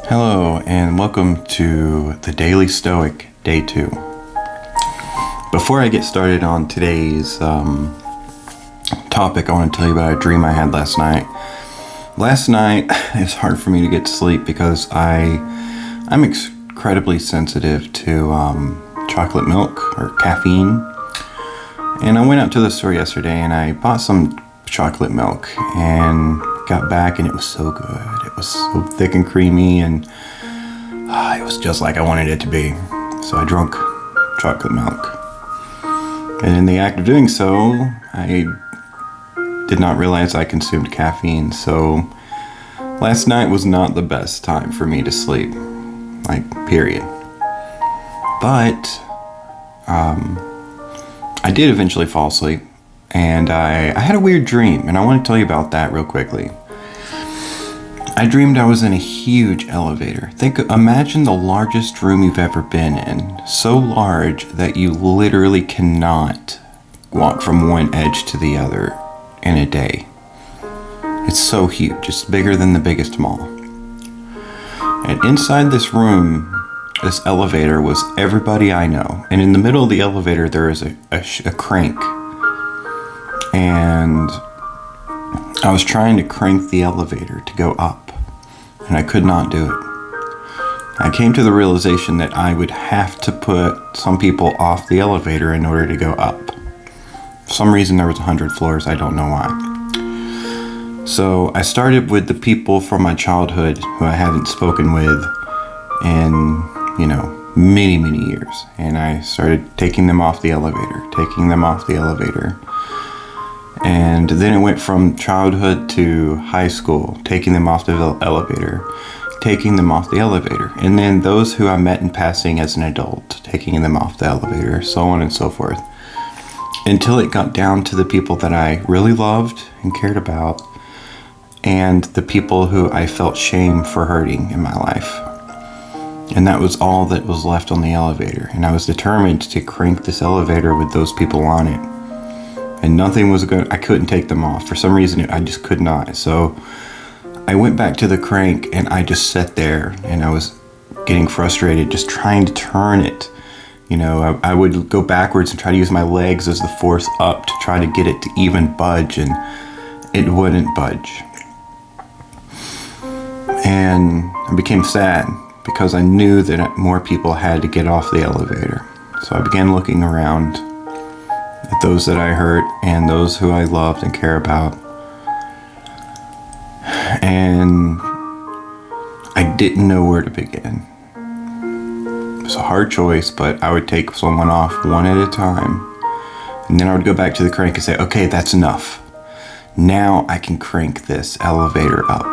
Hello, and welcome to the Daily Stoic, Day 2. Before I get started on today's topic, I want to tell you about a dream I had last night. Last night, it's hard for me to get to sleep because I'm incredibly sensitive to chocolate milk or caffeine. And I went out to the store yesterday and I bought some chocolate milk and got back and it was so good. It was so thick and creamy and it was just like I wanted it to be. So I drank chocolate milk. And in the act of doing so, I did not realize I consumed caffeine. So last night was not the best time for me to sleep. Period. But I did eventually fall asleep. And I had a weird dream, and I want to tell you about that real quickly. I dreamed I was in a huge elevator. Imagine the largest room you've ever been in. So large that you literally cannot walk from one edge to the other in a day. It's so huge. It's bigger than the biggest mall. And inside this room, this elevator, was everybody I know. And in the middle of the elevator, there is a crank. And I was trying to crank the elevator to go up, and I could not do it. I came to the realization that I would have to put some people off the elevator in order to go up. For some reason there was 100 floors, I don't know why. So I started with the people from my childhood who I haven't spoken with in, many, many years. And I started taking them off the elevator. And then it went from childhood to high school, taking them off the elevator. And then those who I met in passing as an adult, taking them off the elevator, so on and so forth. Until it got down to the people that I really loved and cared about, and the people who I felt shame for hurting in my life. And that was all that was left on the elevator. And I was determined to crank this elevator with those people on it. And nothing was good. I couldn't take them off. For some reason, I just could not. So I went back to the crank and I just sat there and I was getting frustrated, just trying to turn it. I would go backwards and try to use my legs as the force up to try to get it to even budge, and it wouldn't budge. And I became sad because I knew that more people had to get off the elevator. So I began looking around at those that I hurt and those who I loved and care about. And I didn't know where to begin. It was a hard choice, but I would take someone off one at a time. And then I would go back to the crank and say, okay, that's enough. Now I can crank this elevator up.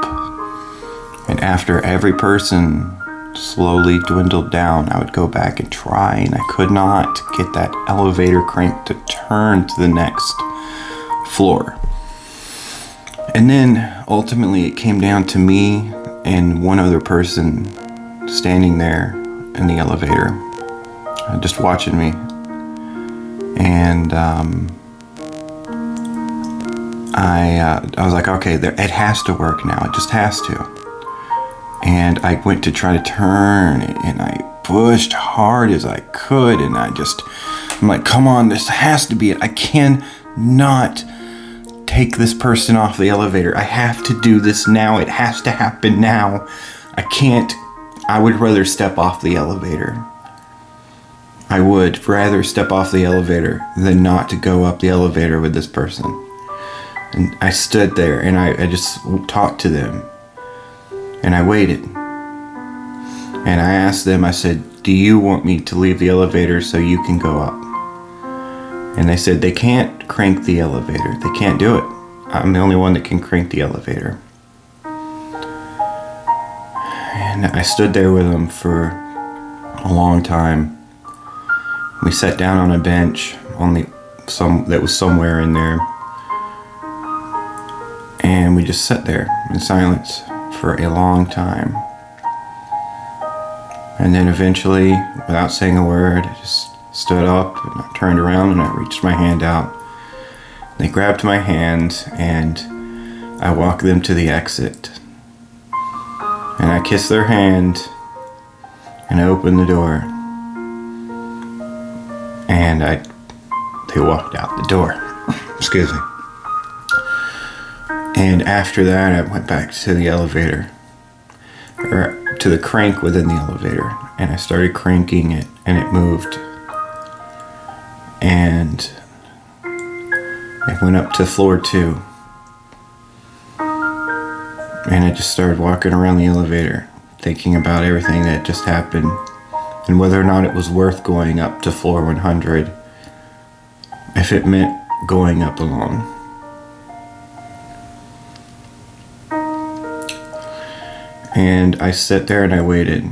And after every person slowly dwindled down, I would go back and try, and I could not get that elevator crank to turn to the next floor. And then ultimately it came down to me and one other person standing there in the elevator, just watching me. And I was like, okay, it has to work now. It just has to. And I went to try to turn it, and I pushed hard as I could, and I'm like, come on, this has to be it. I cannot take this person off the elevator. I have to do this now. It has to happen now. I would rather step off the elevator. I would rather step off the elevator than not to go up the elevator with this person. And I stood there, and I just talked to them. And I waited. And I asked them, I said, do you want me to leave the elevator so you can go up? And they said they can't crank the elevator. They can't do it. I'm the only one that can crank the elevator. And I stood there with them for a long time. We sat down on a bench that was somewhere in there. And we just sat there in silence for a long time. And then eventually, without saying a word, I just stood up and I turned around and I reached my hand out. They grabbed my hand and I walked them to the exit. And I kissed their hand, and I opened the door, and they walked out the door. Excuse me. And after that, I went back to the elevator, or to the crank within the elevator, and I started cranking it, and it moved. And I went up to floor 2. And I just started walking around the elevator, thinking about everything that just happened, and whether or not it was worth going up to floor 100, if it meant going up alone. And I sat there and I waited,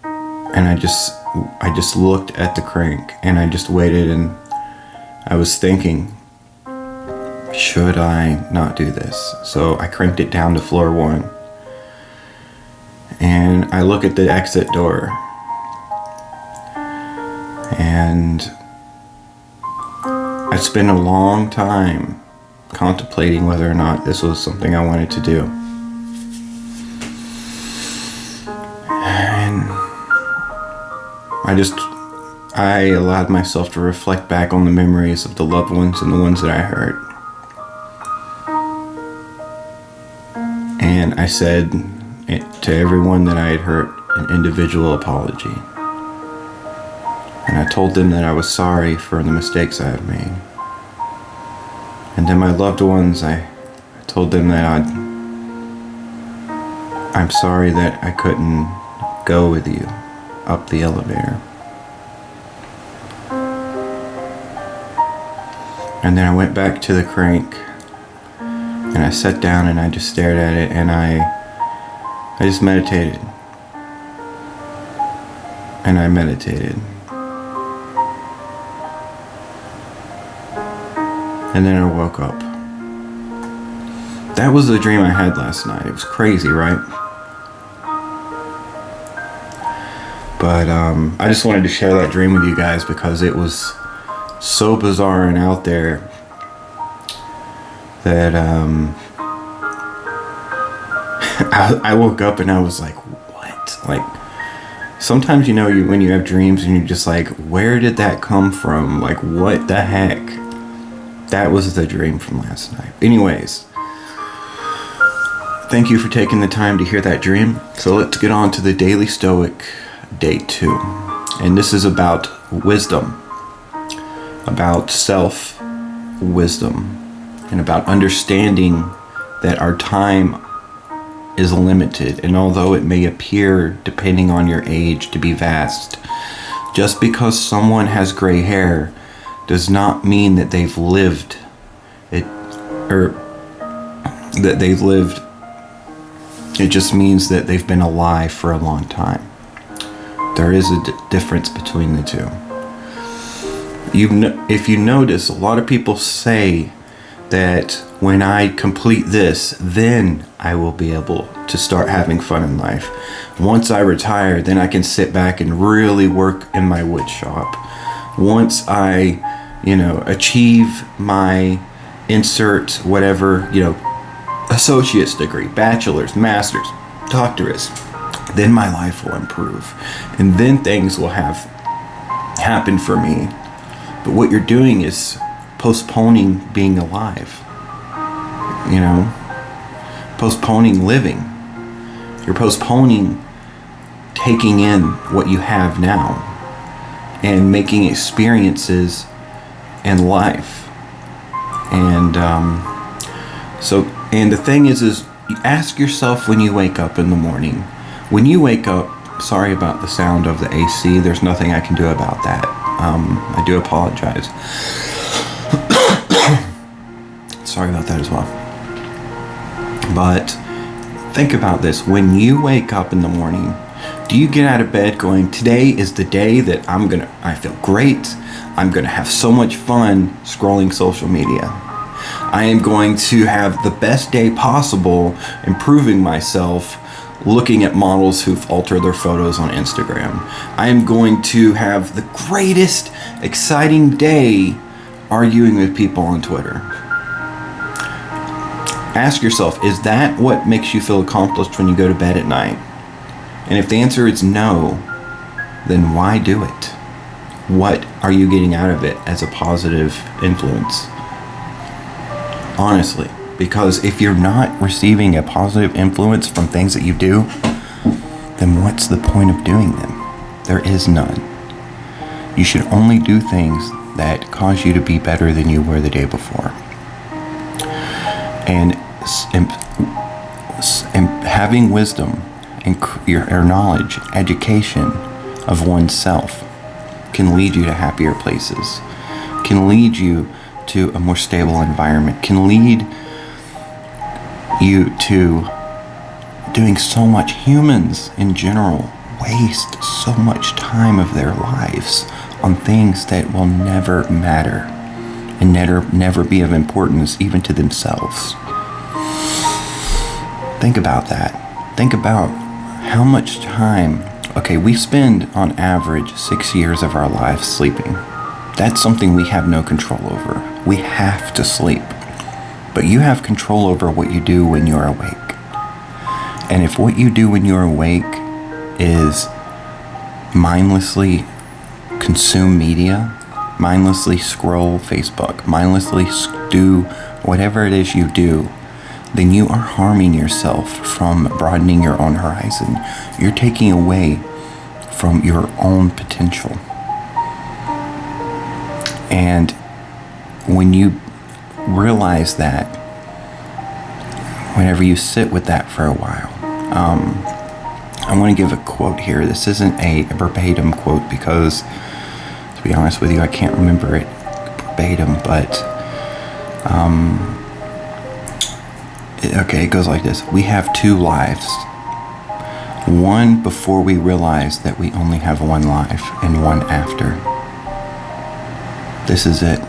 and I just looked at the crank, and I just waited, and I was thinking, should I not do this? So I cranked it down to floor 1, and I look at the exit door, and I spent a long time contemplating whether or not this was something I wanted to do. And I allowed myself to reflect back on the memories of the loved ones and the ones that I hurt. And I said to everyone that I had hurt an individual apology. And I told them that I was sorry for the mistakes I had made. And then my loved ones, I told them that I'm sorry that I couldn't go with you up the elevator. And then I went back to the crank, and I sat down and I just stared at it, and I just meditated. And I meditated. And then I woke up. That was the dream I had last night. It was crazy, right? But I just wanted to share that dream with you guys because it was so bizarre and out there that I woke up and I was like, what? Like, sometimes, you know, when you have dreams and you're just like, where did that come from? Like, what the heck? That was the dream from last night. Anyways, thank you for taking the time to hear that dream. So let's get on to the Daily Stoic, Day 2. And this is about wisdom, about self-wisdom, and about understanding that our time is limited. And although it may appear, depending on your age, to be vast, just because someone has gray hair does not mean that they've lived it, or that they've lived. It just means that they've been alive for a long time. There is a difference between the two. If you notice, a lot of people say that when I complete this, then I will be able to start having fun in life. Once I retire, then I can sit back and really work in my wood shop. Once I, achieve my insert whatever, associate's degree, bachelor's, master's, doctorates, then my life will improve. And then things will have happened for me. But what you're doing is postponing being alive. Postponing living. You're postponing taking in what you have now and making experiences in life. And and the thing is you ask yourself when you wake up in the morning. When you wake up, sorry about the sound of the AC, there's nothing I can do about that. I do apologize. Sorry about that as well. But think about this. When you wake up in the morning, do you get out of bed going, today is the day that I feel great. I'm going to have so much fun scrolling social media. I am going to have the best day possible improving myself, looking at models who've altered their photos on Instagram. I am going to have the greatest, exciting day arguing with people on Twitter. Ask yourself, is that what makes you feel accomplished when you go to bed at night? And if the answer is no, then why do it? What are you getting out of it as a positive influence? Honestly, because if you're not receiving a positive influence from things that you do, then what's the point of doing them? There is none. You should only do things that cause you to be better than you were the day before. And having wisdom and your knowledge, education of oneself can lead you to happier places, can lead you to a more stable environment, can lead you to doing so much. Humans in general waste so much time of their lives on things that will never matter and never be of importance even to themselves. Think about that. Think about how much time, we spend on average 6 years of our lives sleeping. That's something we have no control over. We have to sleep. But you have control over what you do when you're awake. And if what you do when you're awake is mindlessly consume media, mindlessly scroll Facebook, mindlessly do whatever it is you do, then you are harming yourself from broadening your own horizon. You're taking away from your own potential. And when you realize that, whenever you sit with that for a while, I want to give a quote here. This isn't a verbatim quote because, to be honest with you, I can't remember it verbatim, but it goes like this. We have two lives. One before we realize that we only have one life, and one after. This is it.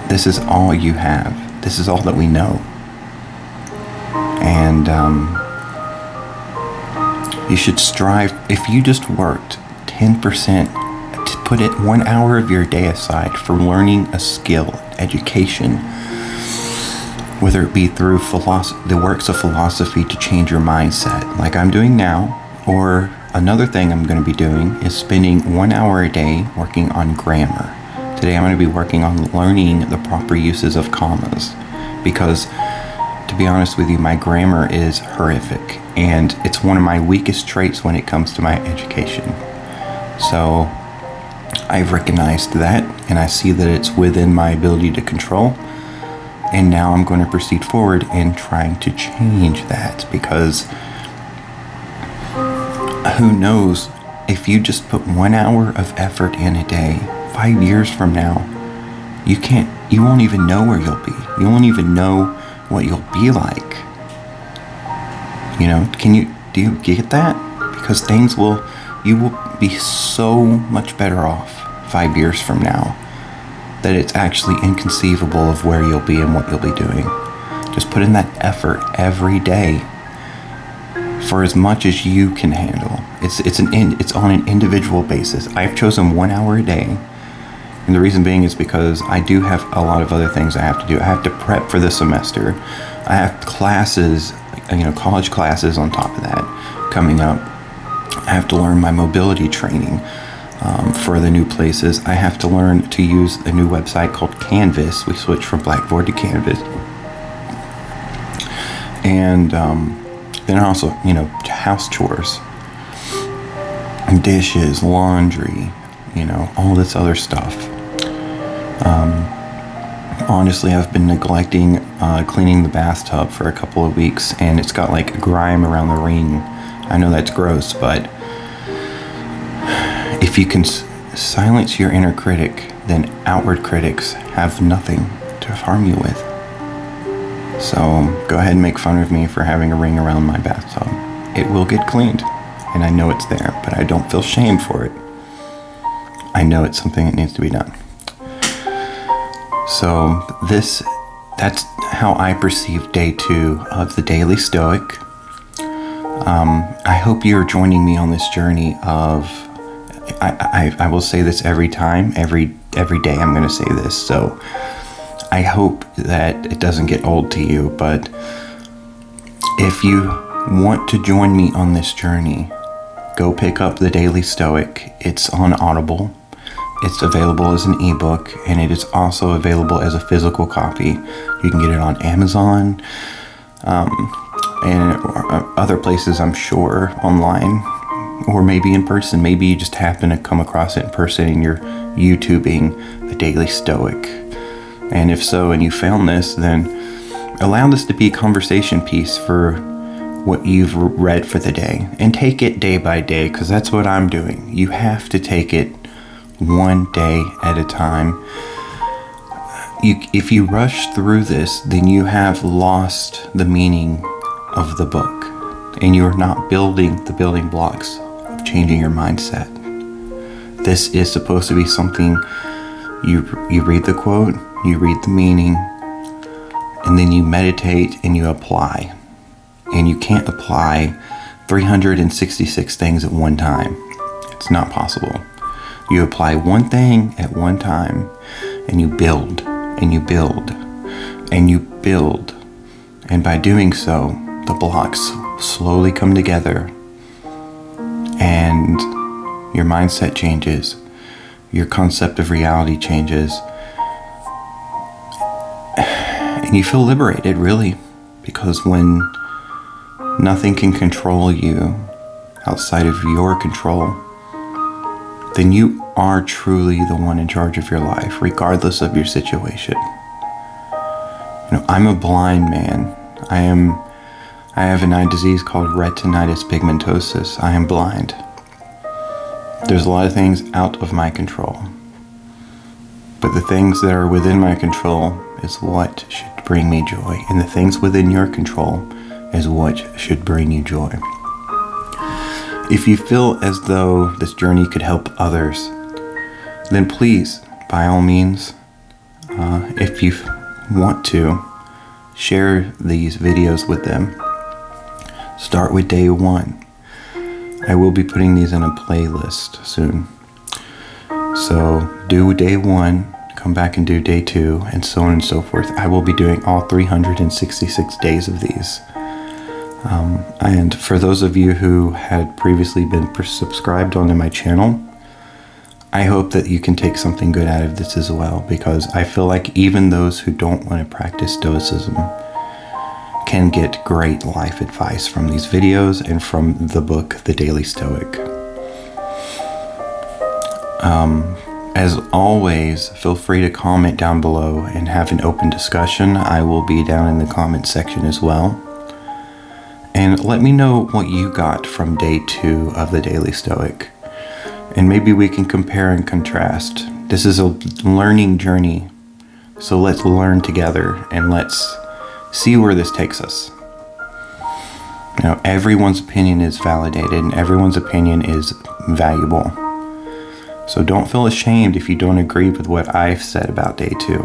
This is all you have. This is all that we know. And you should strive. If you just worked 10%, to put it 1 hour of your day aside for learning a skill, education, whether it be through the works of philosophy to change your mindset, like I'm doing now, or another thing I'm going to be doing is spending 1 hour a day working on grammar. Today I'm going to be working on learning the proper uses of commas, because to be honest with you, my grammar is horrific, and it's one of my weakest traits when it comes to my education. So I've recognized that, and I see that it's within my ability to control. And now I'm going to proceed forward in trying to change that, because who knows, if you just put 1 hour of effort in a day, 5 years from now, you won't even know where you'll be. You won't even know what you'll be like. Do you get that? Because you will be so much better off 5 years from now, that it's actually inconceivable of where you'll be and what you'll be doing. Just put in that effort every day for as much as you can handle. It's on an individual basis. I've chosen 1 hour a day, and the reason being is because I do have a lot of other things I have to do. I have to prep for the semester. I have classes, college classes on top of that coming up. I have to learn my mobility training for the new places. I have to learn to use a new website called Canvas. We switched from Blackboard to Canvas. And then also, house chores, dishes, laundry, all this other stuff. Honestly, I've been neglecting cleaning the bathtub for a couple of weeks, and it's got like grime around the ring. I know that's gross, but if you can silence your inner critic, then outward critics have nothing to harm you with. So go ahead and make fun of me for having a ring around my bathtub. It will get cleaned, and I know it's there, but I don't feel shame for it. I know it's something that needs to be done. So that's how I perceive day 2 of the Daily Stoic. I hope you're joining me on this journey of, I will say this every time, every day I'm going to say this. So I hope that it doesn't get old to you, but if you want to join me on this journey, go pick up the Daily Stoic. It's on Audible. It's available as an ebook, and it is also available as a physical copy. You can get it on Amazon and other places, I'm sure, online, or maybe in person. Maybe you just happen to come across it in person and you're YouTubing the Daily Stoic. And if so, and you found this, then allow this to be a conversation piece for what you've read for the day, and take it day by day, because that's what I'm doing. You have to take it one day at a time. If you rush through this, then you have lost the meaning of the book, and you're not building the building blocks of changing your mindset. This is supposed to be something you read the quote, you read the meaning, and then you meditate and you apply. And you can't apply 366 things at one time. It's not possible. You apply one thing at one time, and you build, and you build, and you build. And by doing so, the blocks slowly come together, and your mindset changes, your concept of reality changes, and you feel liberated, really, because when nothing can control you outside of your control, then you are truly the one in charge of your life, regardless of your situation. I'm a blind man. I have an eye disease called retinitis pigmentosus. I am blind. There's a lot of things out of my control. But the things that are within my control is what should bring me joy. And the things within your control is what should bring you joy. If you feel as though this journey could help others, then please, by all means, if you want to, share these videos with them. Start with day 1. I will be putting these in a playlist soon. So do day 1, come back and do day 2, and so on and so forth. I will be doing all 366 days of these. And for those of you who had previously been subscribed onto my channel, I hope that you can take something good out of this as well, because I feel like even those who don't want to practice Stoicism can get great life advice from these videos and from the book, The Daily Stoic. As always, feel free to comment down below and have an open discussion. I will be down in the comment section as well. And let me know what you got from day 2 of the Daily Stoic. And maybe we can compare and contrast. This is a learning journey. So let's learn together and let's see where this takes us. Everyone's opinion is validated and everyone's opinion is valuable. So don't feel ashamed if you don't agree with what I've said about day 2.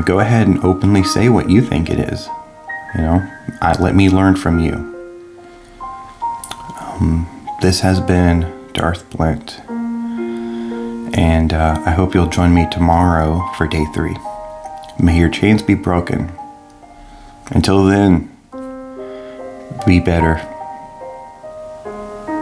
Go ahead and openly say what you think it is. Let me learn from you. This has been Darth Blint, and I hope you'll join me tomorrow for day 3. May your chains be broken. Until then, be better.